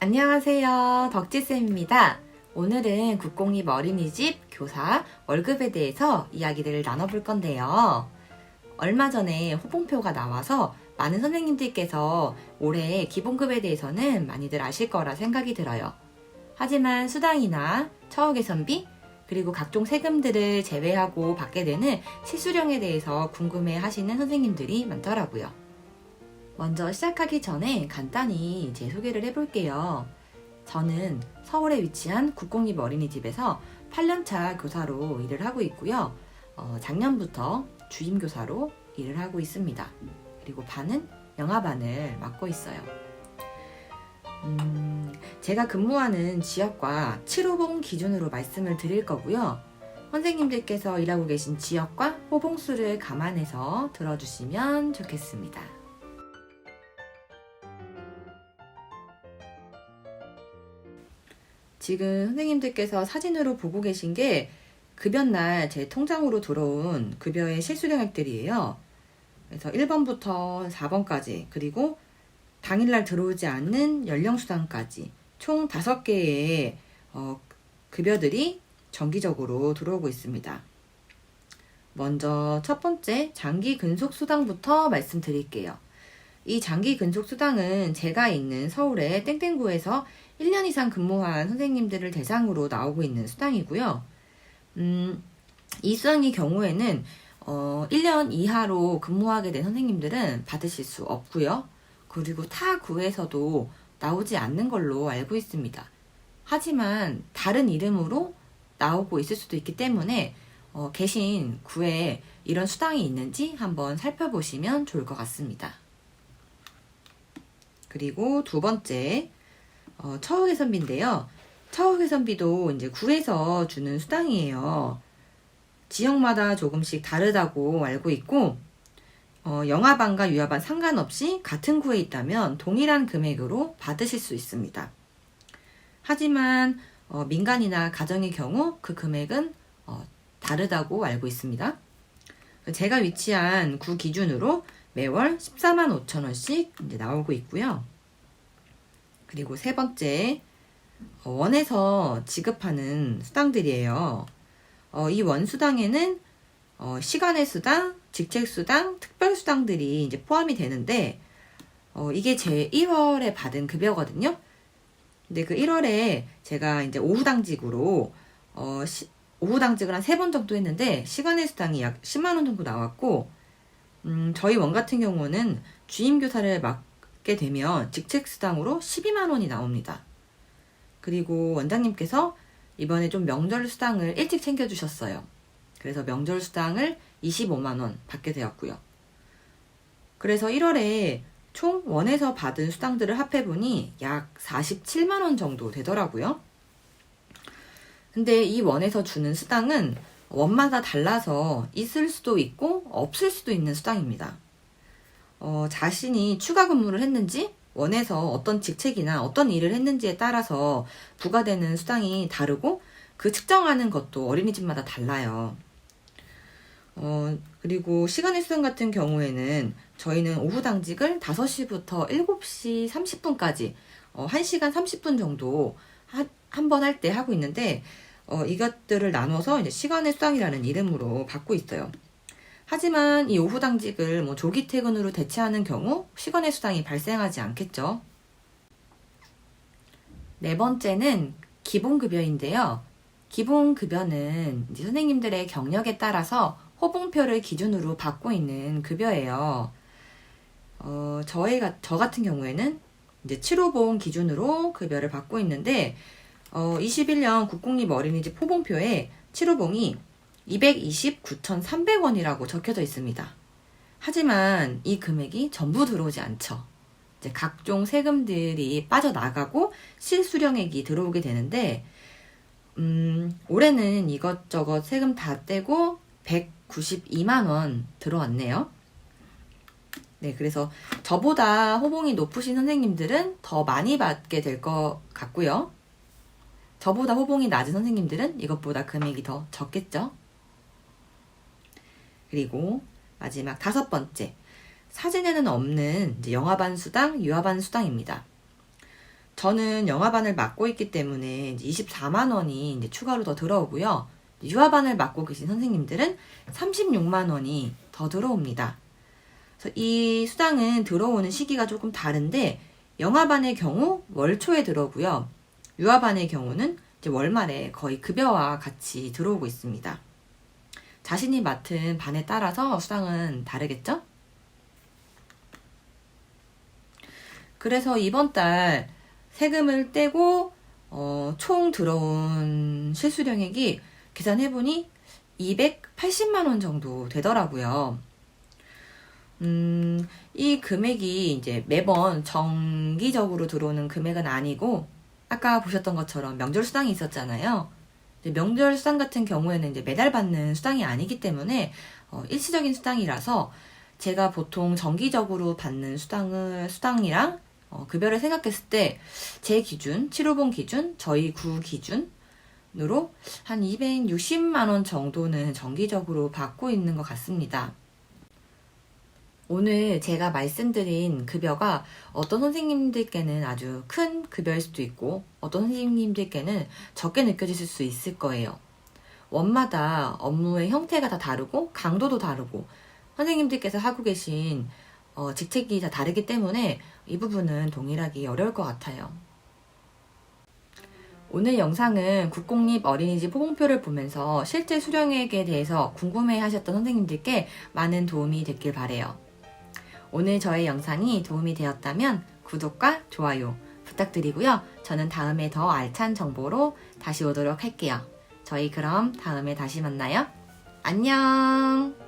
안녕하세요. 덕지쌤입니다. 오늘은 국공립 어린이집 교사 월급에 대해서 이야기를 나눠볼 건데요. 얼마 전에 호봉표가 나와서 많은 선생님들께서 올해 기본급에 대해서는 많이들 아실 거라 생각이 들어요. 하지만 수당이나 처우 개선비, 그리고 각종 세금들을 제외하고 받게 되는 실수령에 대해서 궁금해 하시는 선생님들이 많더라고요. 먼저 시작하기 전에 간단히 제 소개를 해볼게요. 저는 서울에 위치한 국공립 어린이집에서 8년차 교사로 일을 하고 있고요. 작년부터 주임교사로 일을 하고 있습니다. 그리고 반은 영아반을 맡고 있어요. 제가 근무하는 지역과 7호봉 기준으로 말씀을 드릴 거고요. 선생님들께서 일하고 계신 지역과 호봉수를 감안해서 들어주시면 좋겠습니다. 지금 선생님들께서 사진으로 보고 계신 게 급여날 제 통장으로 들어온 급여의 실수령액들이에요. 그래서 1번부터 4번까지 그리고 당일날 들어오지 않는 연령수당까지 총 5개의 급여들이 정기적으로 들어오고 있습니다. 먼저 첫 번째 장기 근속수당부터 말씀드릴게요. 이 장기 근속수당은 제가 있는 서울의 땡땡구에서 1년 이상 근무한 선생님들을 대상으로 나오고 있는 수당이고요. 이 수당의 경우에는 1년 이하로 근무하게 된 선생님들은 받으실 수 없고요. 그리고 타 구에서도 나오지 않는 걸로 알고 있습니다. 하지만 다른 이름으로 나오고 있을 수도 있기 때문에 계신 구에 이런 수당이 있는지 한번 살펴보시면 좋을 것 같습니다. 그리고 두 번째, 처우 개선비인데요. 처우 개선비도 이제 구에서 주는 수당이에요. 지역마다 조금씩 다르다고 알고 있고, 영아반과 유아반 상관없이 같은 구에 있다면 동일한 금액으로 받으실 수 있습니다. 하지만 민간이나 가정의 경우 그 금액은 다르다고 알고 있습니다. 제가 위치한 구 기준으로 매월 14만 5천 원씩 이제 나오고 있고요. 그리고 세 번째, 원에서 지급하는 수당들이에요. 이 원수당에는 시간의 수당, 직책수당, 특별수당들이 이제 포함이 되는데, 이게 제 1월에 받은 급여거든요. 근데 그 1월에 제가 이제 오후당직으로, 오후당직을 한 3번 정도 했는데, 시간의 수당이 약 10만원 정도 나왔고, 저희 원 같은 경우는 주임교사를 맡게 되면 직책수당으로 12만원이 나옵니다. 그리고 원장님께서 이번에 좀 명절수당을 일찍 챙겨주셨어요. 그래서 명절수당을 25만원 받게 되었고요. 그래서 1월에 총 원에서 받은 수당들을 합해보니 약 47만원 정도 되더라고요. 근데 이 원에서 주는 수당은 원마다 달라서 있을 수도 있고 없을 수도 있는 수당입니다. 자신이 추가 근무를 했는지 원에서 어떤 직책이나 어떤 일을 했는지에 따라서 부과되는 수당이 다르고 그 측정하는 것도 어린이집마다 달라요. 그리고 시간의 수당 같은 경우에는 저희는 오후 당직을 5시부터 7시 30분까지 1시간 30분 정도 한 번 할 때 하고 있는데 이것들을 나눠서 이제 시간의 수당이라는 이름으로 받고 있어요. 하지만 이 오후 당직을 조기 퇴근으로 대체하는 경우 시간의 수당이 발생하지 않겠죠. 네 번째는 기본급여인데요. 기본급여는 이제 선생님들의 경력에 따라서 호봉표를 기준으로 받고 있는 급여예요. 저 같은 경우에는 이제 7호봉 기준으로 급여를 받고 있는데 21년 국공립 어린이집 호봉표에 7호봉이 229,300원이라고 적혀져 있습니다. 하지만 이 금액이 전부 들어오지 않죠. 이제 각종 세금들이 빠져나가고 실수령액이 들어오게 되는데 올해는 이것저것 세금 다 떼고 192만원 들어왔네요. 네, 그래서 저보다 호봉이 높으신 선생님들은 더 많이 받게 될 것 같고요. 저보다 호봉이 낮은 선생님들은 이것보다 금액이 더 적겠죠. 그리고 마지막 5번째, 사진에는 없는 이제 영아반 수당, 유아반 수당입니다. 저는 영화반을 맡고 있기 때문에 이제 24만 원이 이제 추가로 더 들어오고요. 유아반을 맡고 계신 선생님들은 36만 원이 더 들어옵니다. 그래서 이 수당은 들어오는 시기가 조금 다른데 영아반의 경우 월초에 들어오고요. 유아반의 경우는 이제 월말에 거의 급여와 같이 들어오고 있습니다. 자신이 맡은 반에 따라서 수당은 다르겠죠? 그래서 이번 달 세금을 떼고 총 들어온 실수령액이 계산해보니 280만 원 정도 되더라고요. 이 금액이 이제 매번 정기적으로 들어오는 금액은 아니고 아까 보셨던 것처럼 명절 수당이 있었잖아요. 명절 수당 같은 경우에는 이제 매달 받는 수당이 아니기 때문에 일시적인 수당이라서 제가 보통 정기적으로 받는 수당이랑 급여를 생각했을 때 제 기준, 7호봉 기준, 저희 구 기준으로 한 260만 원 정도는 정기적으로 받고 있는 것 같습니다. 오늘 제가 말씀드린 급여가 어떤 선생님들께는 아주 큰 급여일 수도 있고 어떤 선생님들께는 적게 느껴지실 수 있을 거예요. 원마다 업무의 형태가 다 다르고 강도도 다르고 선생님들께서 하고 계신 직책이 다 다르기 때문에 이 부분은 동일하기 어려울 것 같아요. 오늘 영상은 국공립 어린이집 호봉표를 보면서 실제 수령액에 대해서 궁금해 하셨던 선생님들께 많은 도움이 됐길 바라요. 오늘 저의 영상이 도움이 되었다면 구독과 좋아요 부탁드리고요. 저는 다음에 더 알찬 정보로 다시 오도록 할게요. 저희 그럼 다음에 다시 만나요. 안녕!